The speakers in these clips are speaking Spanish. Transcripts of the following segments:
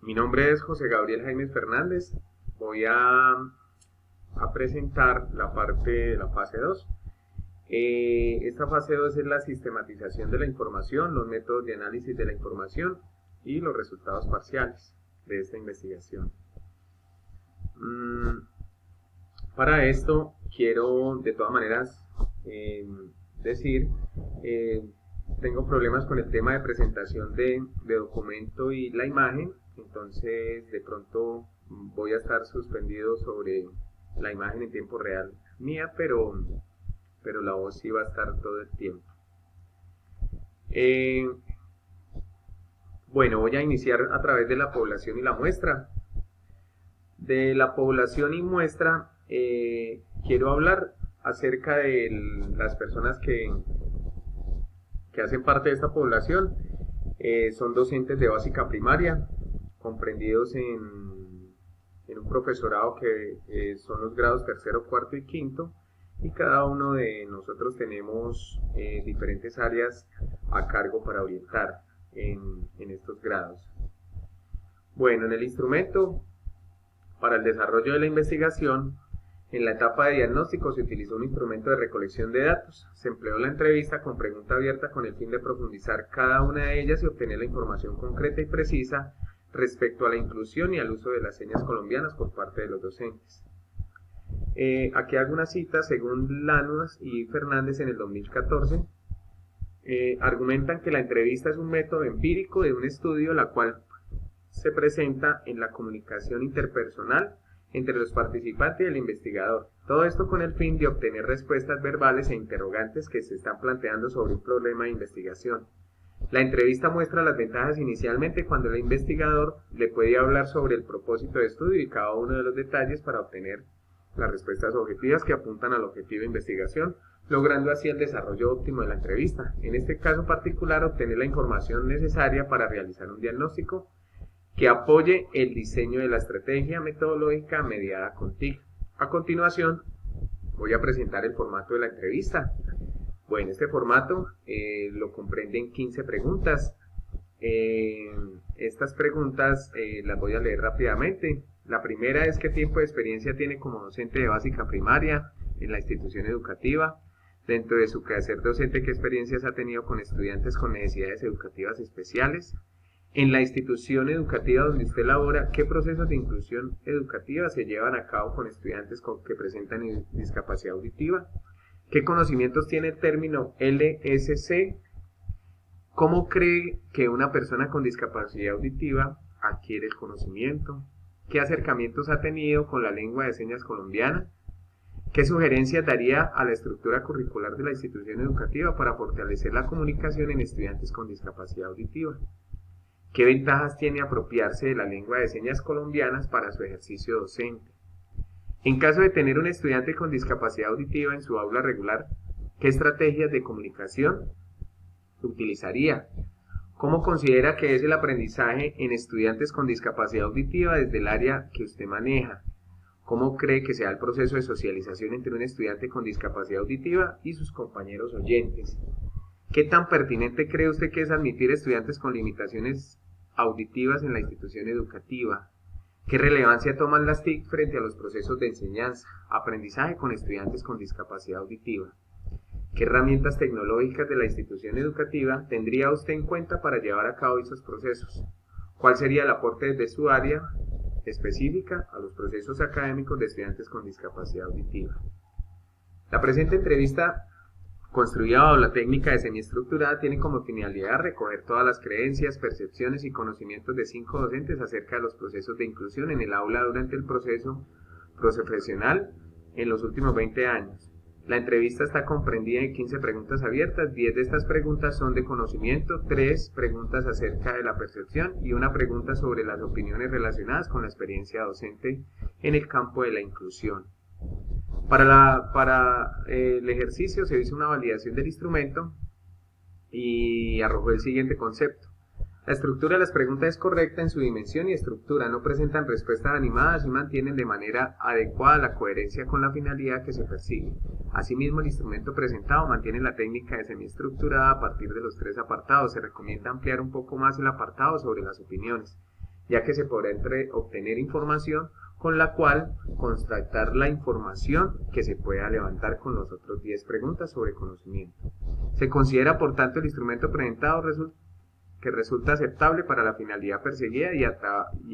Mi nombre es José Gabriel Jaimes Fernández. Voy a presentar la parte de la fase 2. Esta fase 2 es la sistematización de la información, los métodos de análisis de la información y los resultados parciales de esta investigación. Para esto quiero de todas maneras decir, eh, tengo problemas con el tema de presentación de documento y la imagen, entonces de pronto voy a estar suspendido sobre la imagen en tiempo real mía, pero la voz sí va a estar todo el tiempo. Bueno, voy a iniciar a través de la población y la muestra. De la población y muestra, quiero hablar acerca de las personas que hacen parte de esta población. Son docentes de básica primaria, comprendidos en un profesorado que son los grados tercero, cuarto y quinto, y cada uno de nosotros tenemos diferentes áreas a cargo para orientar en estos grados. Bueno, en el instrumento para el desarrollo de la investigación, en la etapa de diagnóstico se utilizó un instrumento de recolección de datos. Se empleó la entrevista con pregunta abierta con el fin de profundizar cada una de ellas y obtener la información concreta y precisa respecto a la inclusión y al uso de las señas colombianas por parte de los docentes. Aquí hago una cita según Lanuas y Fernández en el 2014. Argumentan que la entrevista es un método empírico de un estudio la cual se presenta en la comunicación interpersonal entre los participantes y el investigador. Todo esto con el fin de obtener respuestas verbales e interrogantes que se están planteando sobre un problema de investigación. La entrevista muestra las ventajas inicialmente cuando el investigador le puede hablar sobre el propósito de estudio y cada uno de los detalles para obtener las respuestas objetivas que apuntan al objetivo de investigación, logrando así el desarrollo óptimo de la entrevista. En este caso particular, obtener la información necesaria para realizar un diagnóstico que apoye el diseño de la estrategia metodológica mediada con TIC. A continuación, voy a presentar el formato de la entrevista. Bueno, este formato lo comprenden 15 preguntas. Estas preguntas las voy a leer rápidamente. La primera es: ¿qué tiempo de experiencia tiene como docente de básica primaria en la institución educativa? Dentro de su quehacer docente, ¿qué experiencias ha tenido con estudiantes con necesidades educativas especiales? En la institución educativa donde usted labora, ¿qué procesos de inclusión educativa se llevan a cabo con estudiantes que presentan discapacidad auditiva? ¿Qué conocimientos tiene el término LSC? ¿Cómo cree que una persona con discapacidad auditiva adquiere el conocimiento? ¿Qué acercamientos ha tenido con la lengua de señas colombiana? ¿Qué sugerencias daría a la estructura curricular de la institución educativa para fortalecer la comunicación en estudiantes con discapacidad auditiva? ¿Qué ventajas tiene apropiarse de la lengua de señas colombianas para su ejercicio docente? En caso de tener un estudiante con discapacidad auditiva en su aula regular, ¿qué estrategias de comunicación utilizaría? ¿Cómo considera que es el aprendizaje en estudiantes con discapacidad auditiva desde el área que usted maneja? ¿Cómo cree que sea el proceso de socialización entre un estudiante con discapacidad auditiva y sus compañeros oyentes? ¿Qué tan pertinente cree usted que es admitir estudiantes con limitaciones auditivas en la institución educativa? ¿Qué relevancia toman las TIC frente a los procesos de enseñanza, aprendizaje con estudiantes con discapacidad auditiva? ¿Qué herramientas tecnológicas de la institución educativa tendría usted en cuenta para llevar a cabo esos procesos? ¿Cuál sería el aporte desde su área específica a los procesos académicos de estudiantes con discapacidad auditiva? La presente entrevista, construida bajo la técnica de semiestructurada, tiene como finalidad recoger todas las creencias, percepciones y conocimientos de 5 docentes acerca de los procesos de inclusión en el aula durante el proceso profesional en los últimos 20 años. La entrevista está comprendida en 15 preguntas abiertas. 10 de estas preguntas son de conocimiento, 3 preguntas acerca de la percepción y una pregunta sobre las opiniones relacionadas con la experiencia docente en el campo de la inclusión. Para el ejercicio se hizo una validación del instrumento y arrojó el siguiente concepto. La estructura de las preguntas es correcta en su dimensión y estructura, no presentan respuestas animadas y mantienen de manera adecuada la coherencia con la finalidad que se persigue. Asimismo, el instrumento presentado mantiene la técnica de semiestructurada a partir de los 3 apartados. Se recomienda ampliar un poco más el apartado sobre las opiniones. ya que se podrá obtener información con la cual contrastar la información que se pueda levantar con los otros 10 preguntas sobre conocimiento. Se considera, por tanto, el instrumento presentado que resulta aceptable para la finalidad perseguida y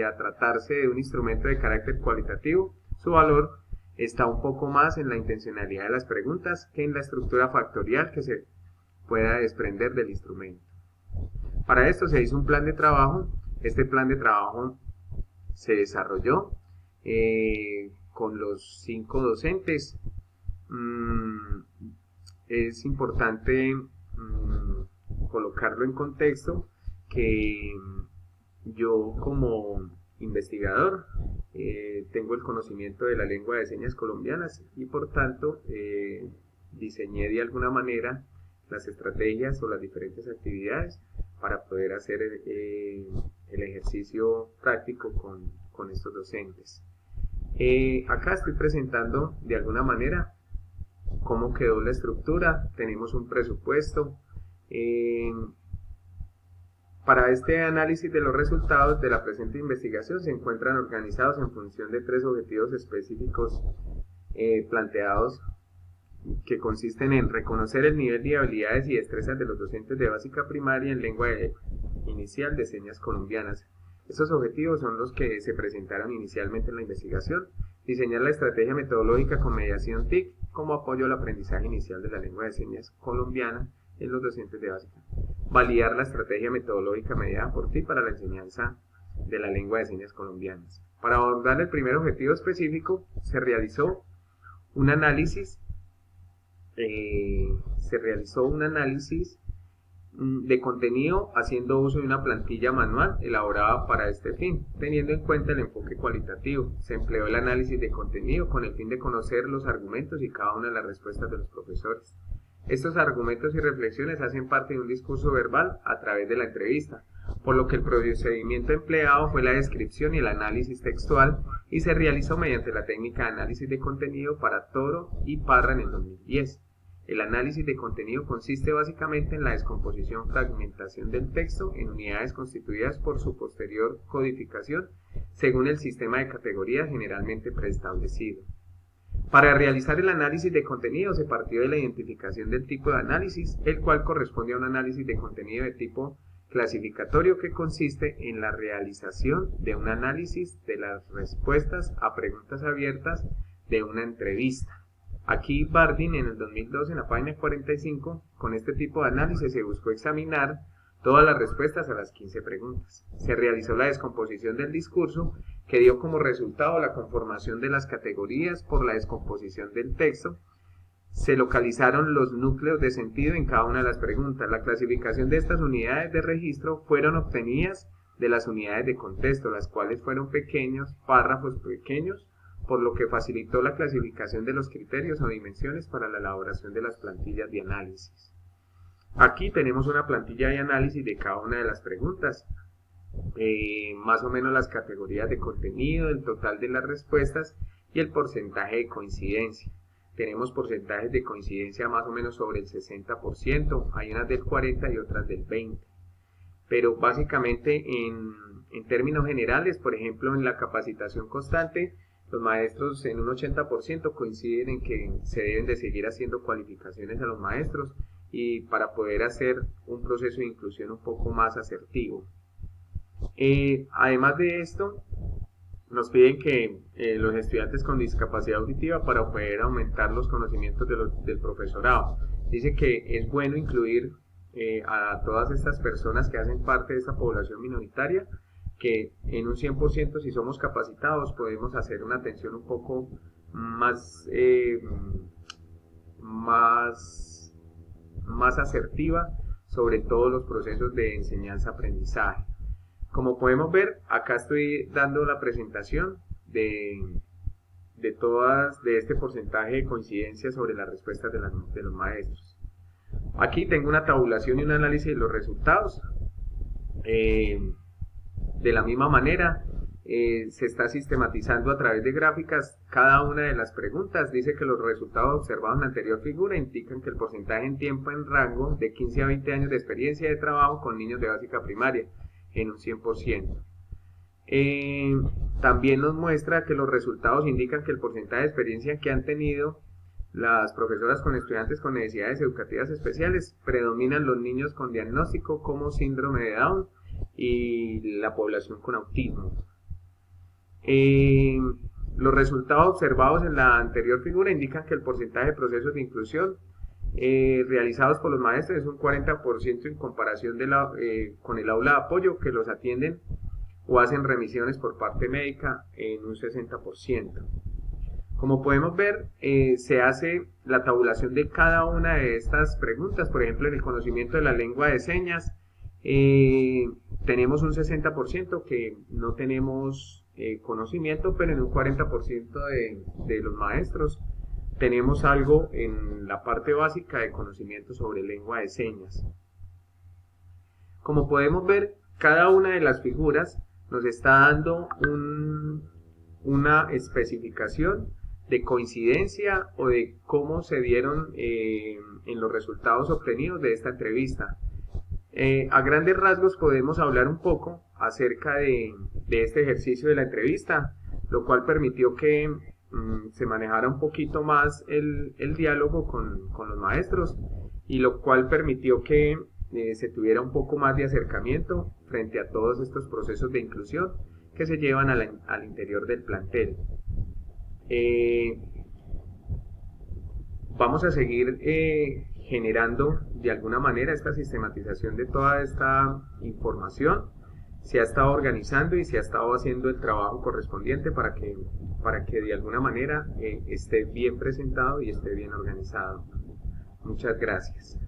a tratarse de un instrumento de carácter cualitativo, su valor está un poco más en la intencionalidad de las preguntas que en la estructura factorial que se pueda desprender del instrumento. Para esto se hizo un plan de trabajo. Este plan de trabajo se desarrolló con los 5 docentes. Es importante colocarlo en contexto que yo como investigador tengo el conocimiento de la lengua de señas colombianas y por tanto diseñé de alguna manera las estrategias o las diferentes actividades para poder hacer el ejercicio práctico con estos docentes. Acá estoy presentando de alguna manera cómo quedó la estructura. Tenemos un presupuesto. Para este análisis de los resultados de la presente investigación se encuentran organizados en función de 3 objetivos específicos planteados, que consisten en reconocer el nivel de habilidades y destrezas de los docentes de básica primaria en lengua inicial de señas colombianas. Estos objetivos son los que se presentaron inicialmente en la investigación: diseñar la estrategia metodológica con mediación TIC como apoyo al aprendizaje inicial de la lengua de señas colombiana en los docentes de básica; validar la estrategia metodológica mediada por TIC para la enseñanza de la lengua de señas colombianas. Para abordar el primer objetivo específico, se realizó un análisis de contenido haciendo uso de una plantilla manual elaborada para este fin, teniendo en cuenta el enfoque cualitativo. Se empleó el análisis de contenido con el fin de conocer los argumentos y cada una de las respuestas de los profesores. Estos argumentos y reflexiones hacen parte de un discurso verbal a través de la entrevista, por lo que el procedimiento empleado fue la descripción y el análisis textual, y se realizó mediante la técnica de análisis de contenido para Toro y Parra en el 2010. El análisis de contenido consiste básicamente en la descomposición, fragmentación del texto en unidades constituidas por su posterior codificación según el sistema de categorías generalmente preestablecido. Para realizar el análisis de contenido se partió de la identificación del tipo de análisis, el cual corresponde a un análisis de contenido de tipo clasificatorio que consiste en la realización de un análisis de las respuestas a preguntas abiertas de una entrevista. Aquí Bardin en el 2012 en la página 45, con este tipo de análisis se buscó examinar todas las respuestas a las 15 preguntas. Se realizó la descomposición del discurso que dio como resultado la conformación de las categorías por la descomposición del texto. Se localizaron los núcleos de sentido en cada una de las preguntas. La clasificación de estas unidades de registro fueron obtenidas de las unidades de contexto, las cuales fueron pequeños párrafos pequeños, por lo que facilitó la clasificación de los criterios o dimensiones para la elaboración de las plantillas de análisis. Aquí tenemos una plantilla de análisis de cada una de las preguntas, más o menos las categorías de contenido, el total de las respuestas y el porcentaje de coincidencia. Tenemos porcentajes de coincidencia más o menos sobre el 60%, hay unas del 40% y otras del 20%. Pero básicamente en términos generales, por ejemplo en la capacitación constante, los maestros en un 80% coinciden en que se deben de seguir haciendo cualificaciones a los maestros y para poder hacer un proceso de inclusión un poco más asertivo. Además de esto, nos piden que los estudiantes con discapacidad auditiva, para poder aumentar los conocimientos del profesorado, dice que es bueno incluir a todas estas personas que hacen parte de esta población minoritaria, que en un 100% si somos capacitados podemos hacer una atención un poco más asertiva sobre todos los procesos de enseñanza-aprendizaje. Como podemos ver, acá estoy dando la presentación de este porcentaje de coincidencia sobre las respuestas de los maestros. Aquí tengo una tabulación y un análisis de los resultados. De la misma manera, se está sistematizando a través de gráficas cada una de las preguntas. Dice que los resultados observados en la anterior figura indican que el porcentaje en tiempo en rango de 15 a 20 años de experiencia de trabajo con niños de básica primaria en un 100%. También nos muestra que los resultados indican que el porcentaje de experiencia que han tenido las profesoras con estudiantes con necesidades educativas especiales predominan los niños con diagnóstico como síndrome de Down y la población con autismo. Los resultados observados en la anterior figura indican que el porcentaje de procesos de inclusión realizados por los maestros es un 40% en comparación con el aula de apoyo, que los atienden o hacen remisiones por parte médica en un 60%. Como podemos ver, se hace la tabulación de cada una de estas preguntas. Por ejemplo, en el conocimiento de la lengua de señas, tenemos un 60% que no tenemos conocimiento, pero en un 40% de los maestros tenemos algo en la parte básica de conocimiento sobre lengua de señas. Como podemos ver, cada una de las figuras nos está dando una especificación de coincidencia o de cómo se dieron en los resultados obtenidos de esta entrevista. A grandes rasgos podemos hablar un poco acerca de este ejercicio de la entrevista, lo cual permitió que se manejara un poquito más el diálogo con los maestros, y lo cual permitió que se tuviera un poco más de acercamiento frente a todos estos procesos de inclusión que se llevan al interior del plantel. Vamos a seguir generando de alguna manera esta sistematización de toda esta información. Se ha estado organizando y se ha estado haciendo el trabajo correspondiente para que de alguna manera esté bien presentado y esté bien organizado. Muchas gracias.